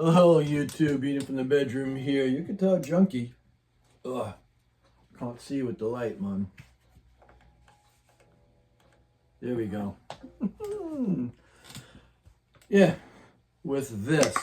Oh, hello, YouTube. Eating from the bedroom here. You can tell Junky. Ugh. Can't see with the light, man. There we go. Yeah, with this.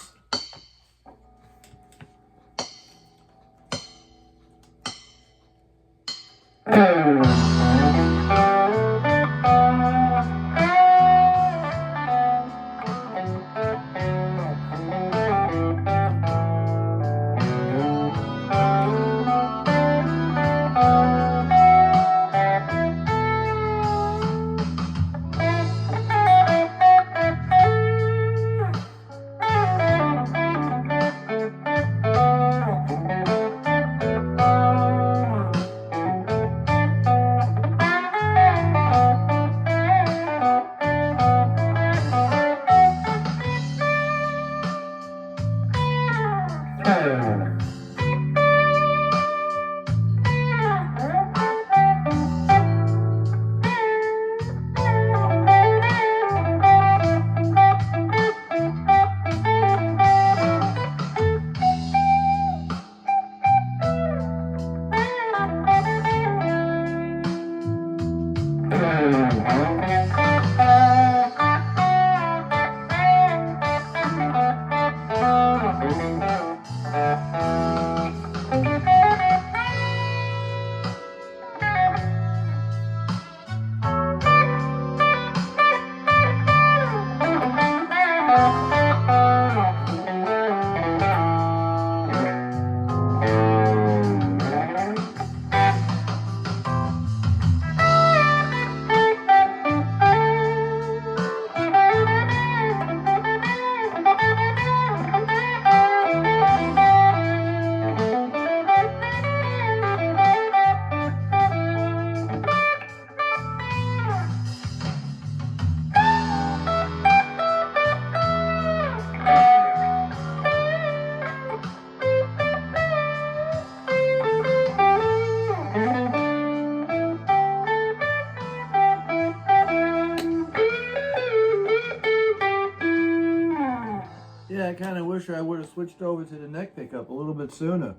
Yeah, I kind of wish I would have switched over to the neck pickup a little bit sooner.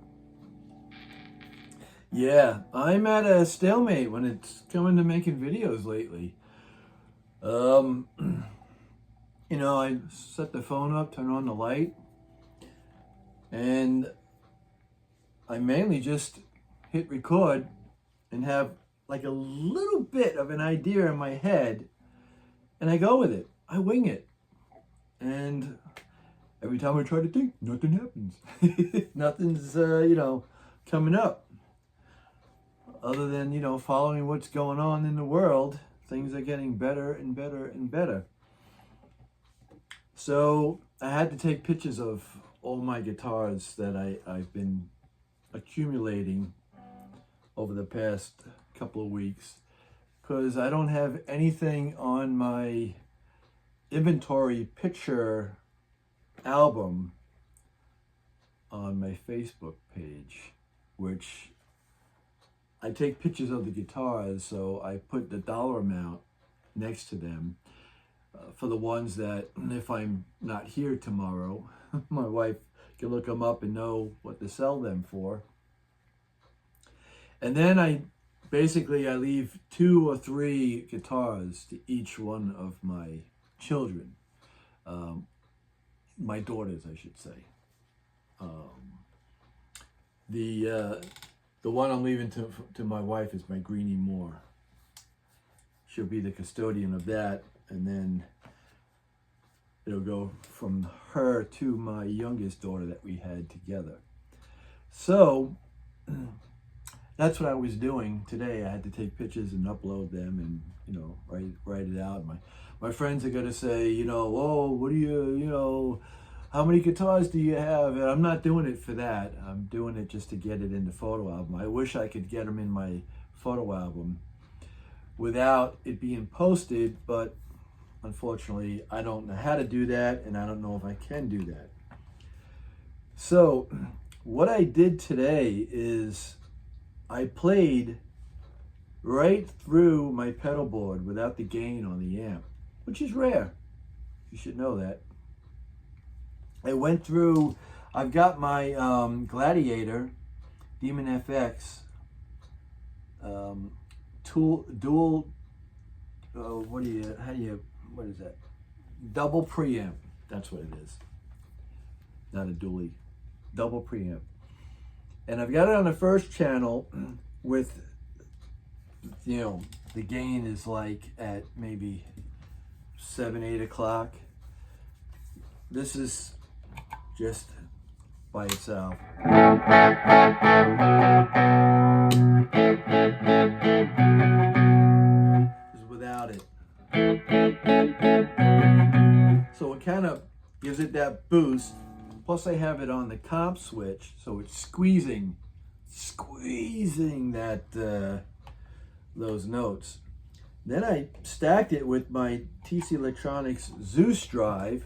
Yeah, I'm at a stalemate when it's coming to making videos lately. I set the phone up, turn on the light, and I mainly just hit record and have like a little bit of an idea in my head, and I go with it. I wing it. And every time I try to think, nothing happens. Nothing's, coming up. Other than, following what's going on in the world, things are getting better and better and better. So I had to take pictures of all my guitars that I've been accumulating over the past couple of weeks, because I don't have anything on my inventory picture album on my Facebook page, which I take pictures of the guitars, so I put the dollar amount next to them for the ones that, if I'm not here tomorrow, my wife can look them up and know what to sell them for. And then I leave 2 or 3 guitars to each one of my children, my daughters, I should say. The one I'm leaving to my wife is my Greenie Moore. She'll be the custodian of that, and then it'll go from her to my youngest daughter that we had together. So that's what I was doing today. I had to take pictures and upload them and, write it out. My friends are going to say, oh, what do you, how many guitars do you have? And I'm not doing it for that. I'm doing it just to get it in the photo album. I wish I could get them in my photo album without it being posted, but unfortunately, I don't know how to do that, and I don't know if I can do that. So what I did today is I played right through my pedal board without the gain on the amp, which is rare. You should know that. I went through, I've got my Gladiator Demon FX dual, what is that? Double preamp. That's what it is. Not a dually. Double preamp. And I've got it on the first channel with, you know, the gain is like at maybe 7, 8 o'clock. This is just by itself. Just without it. So it kind of gives it that boost. Plus I have it on the comp switch, so it's squeezing that those notes. Then I stacked it with my TC Electronics Zeus drive.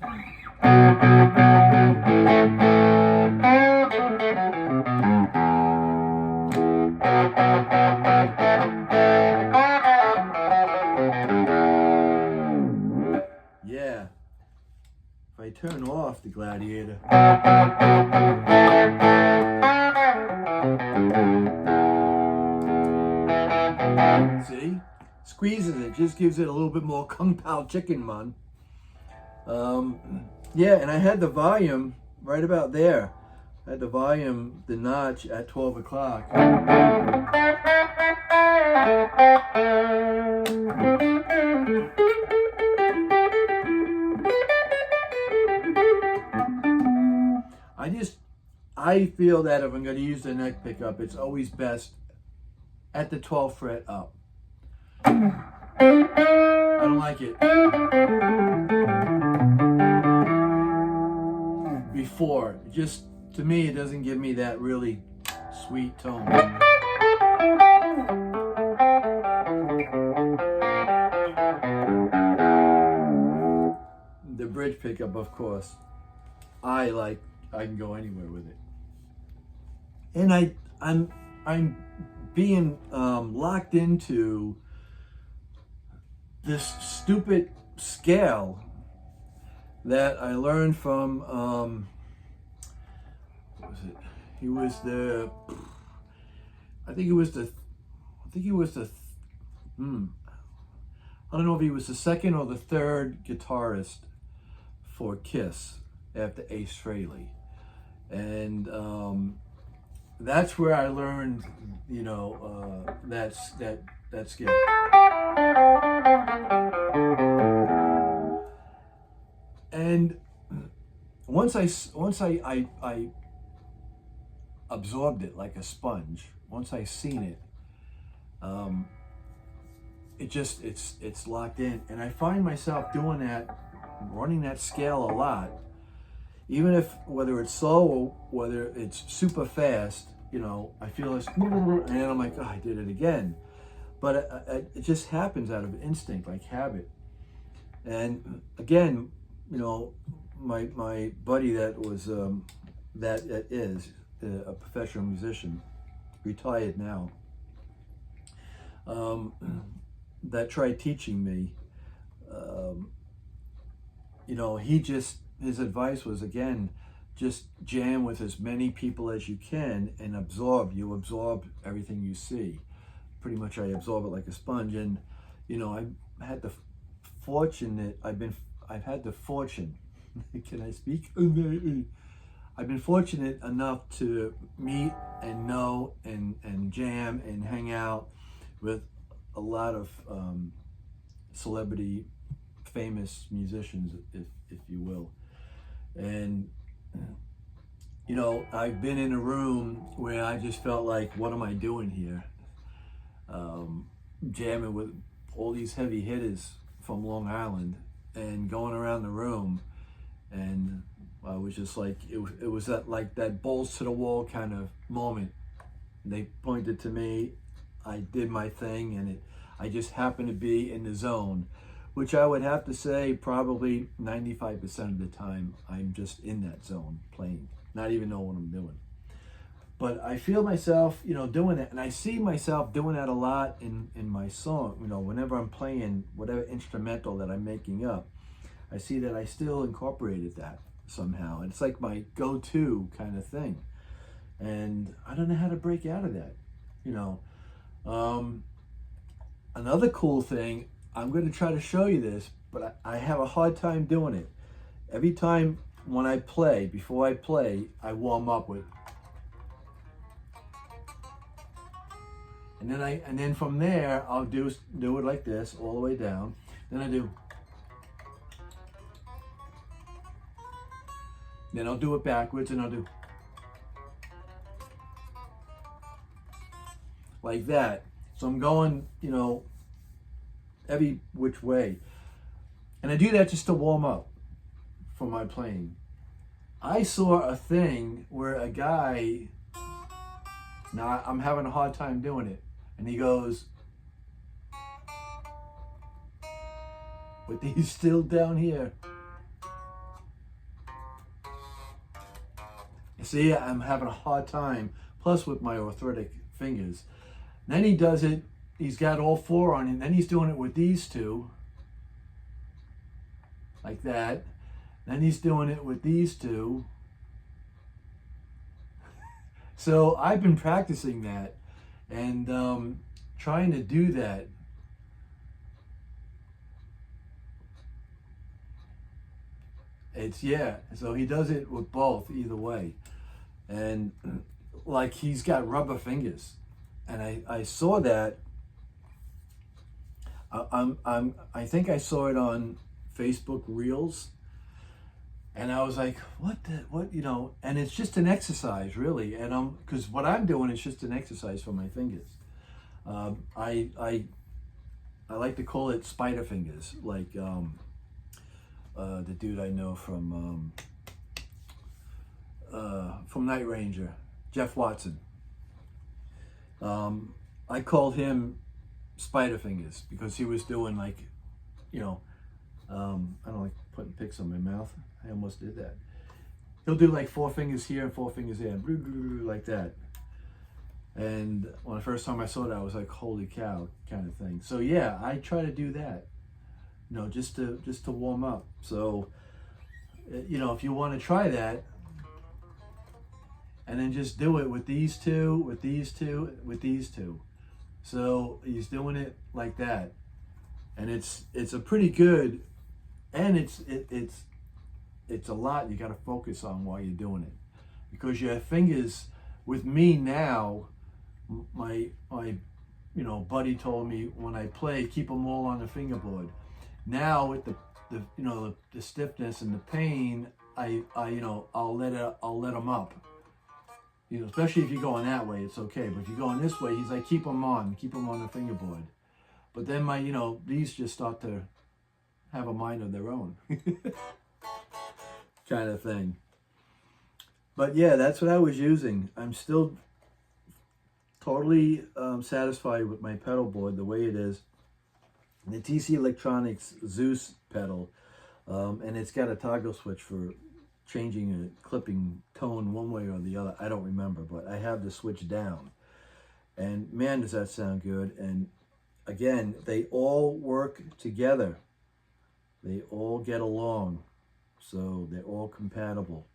Yeah. If I turn off the Gladiator. See? Squeezes it, just gives it a little bit more kung pao chicken, man. Yeah, and I had the volume right about there. I had the volume, the notch at 12 o'clock. I feel that if I'm going to use the neck pickup, it's always best at the 12th fret up. I don't like it before. Just, to me, it doesn't give me that really sweet tone. The bridge pickup, of course, I can go anywhere with it. And I'm being locked into this stupid scale that I learned from what was it? I don't know if he was the second or the third guitarist for Kiss after Ace Frehley. And that's where I learned, you know, that skill. And once I absorbed it like a sponge, once I seen it, it's locked in, and I find myself doing that, running that scale a lot. Even if, whether it's slow or whether it's super fast, you know, I feel this, and then I'm like, oh, I did it again. But it just happens out of instinct, like habit. And again, you know, my buddy that was, that is a professional musician, retired now, that tried teaching me, you know, his advice was, again, just jam with as many people as you can and absorb. You absorb everything you see. Pretty much I absorb it like a sponge. And, you know, I've had the fortune, can I speak? I've been fortunate enough to meet and know and jam and hang out with a lot of celebrity, famous musicians, if you will. And, you know, I've been in a room where I just felt like, what am I doing here? Jamming with all these heavy hitters from Long Island and going around the room. And I was just like, it was that balls to the wall kind of moment. They pointed to me, I did my thing, and I just happened to be in the zone, which I would have to say probably 95% of the time I'm just in that zone playing, not even know what I'm doing. But I feel myself, you know, doing that, and I see myself doing that a lot in my song. You know, whenever I'm playing whatever instrumental that I'm making up, I see that I still incorporated that. somehow. It's like my go-to kind of thing. And I don't know how to break out of that, you know. Another cool thing, I'm going to try to show you this, but I have a hard time doing it. Every time when I play, before I play, I warm up with, and then from there I'll do it like this all the way down. Then I do, then I'll do it backwards, and I'll do like that. So I'm going, you know, every which way. And I do that just to warm up for my playing. I saw a thing where a guy, now I'm having a hard time doing it, and he goes, with these still down here. You see, I'm having a hard time, plus with my arthritic fingers. Then he does it, he's got all four on, and then he's doing it with these two, like that. Then he's doing it with these two. So I've been practicing that and trying to do that. It's, yeah, so he does it with both, either way. And like he's got rubber fingers. And I saw that. I think I saw it on Facebook Reels, and I was like, what, you know? And it's just an exercise, really. And because what I'm doing is just an exercise for my fingers. I like to call it spider fingers, like the dude I know from Night Ranger, Jeff Watson. I called him spider fingers because he was doing, like, you know, I don't like putting picks on my mouth. I almost did that. He'll do like 4 fingers here and 4 fingers there, like that. And when the first time I saw that, I was like, holy cow, kind of thing. So yeah, I try to do that, you know, just to warm up. So, you know, if you want to try that, and then just do it with these two, with these two, with these two. So he's doing it like that, and it's a pretty good, and it's a lot you got to focus on while you're doing it, because your fingers, with me now, my you know, buddy told me when I play, keep them all on the fingerboard. Now with the you know, the stiffness and the pain, I you know, I'll let them up. You know, especially if you're going that way, it's okay. But if you're going this way, he's like, keep them on the fingerboard. But then my, you know, these just start to have a mind of their own, kind of thing. But yeah, that's what I was using. I'm still totally satisfied with my pedal board the way it is. The TC Electronics Zeus pedal, and it's got a toggle switch for changing a clipping tone one way or the other. I don't remember, but I have the switch down. And man, does that sound good. And again, they all work together. They all get along. So they're all compatible.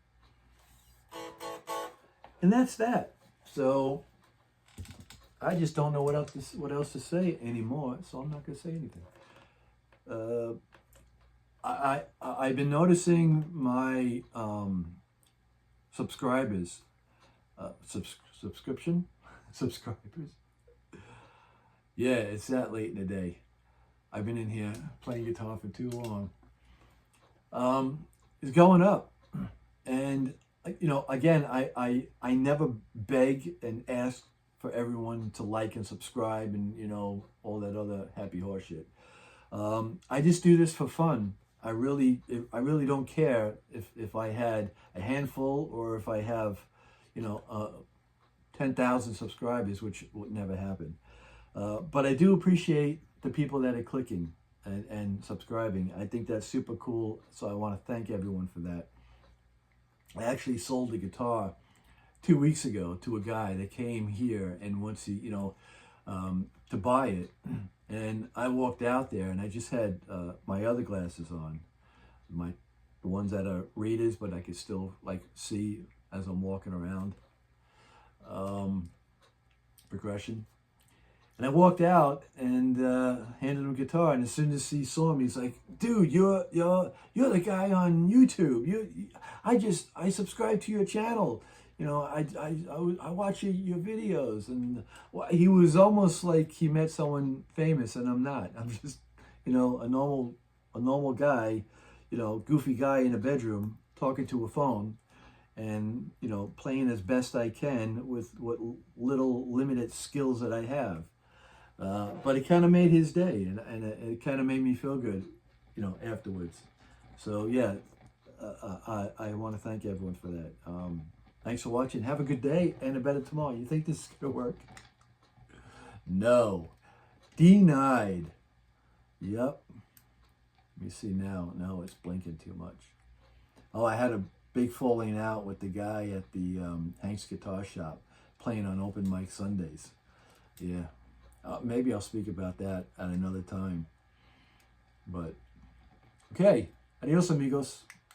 And that's that. So I just don't know what else to say anymore, so I'm not going to say anything. I've been noticing my subscribers, subscribers. Yeah, it's that late in the day. I've been in here playing guitar for too long. It's going up, and you know, again, I never beg and ask for everyone to like and subscribe and, you know, all that other happy horse shit. I just do this for fun. I really don't care if I had a handful or if I have, you know, 10,000 subscribers, which would never happen. But I do appreciate the people that are clicking and subscribing. I think that's super cool. So I want to thank everyone for that. I actually sold a guitar 2 weeks ago to a guy that came here and wants to, you know, to buy it. And I walked out there and I just had my other glasses on, my the ones that are readers, but I could still like see as I'm walking around. Progression. And I walked out and handed him a guitar, and as soon as he saw me, he's like, "Dude, you're the guy on YouTube. I subscribe to your channel. You know, I watch your videos." And he was almost like he met someone famous, and I'm not. I'm just, you know, a normal guy, you know, goofy guy in a bedroom talking to a phone, and, you know, playing as best I can with what little limited skills that I have. But it kind of made his day, and it kind of made me feel good, you know, afterwards. So yeah, I want to thank everyone for that. Thanks for watching. Have a good day and a better tomorrow. You think this is gonna work? No, denied. Yep. Let me see now. No, it's blinking too much. Oh, I had a big falling out with the guy at the Hank's Guitar Shop, playing on open mic Sundays. Yeah. Maybe I'll speak about that at another time. But, okay. Adios, amigos.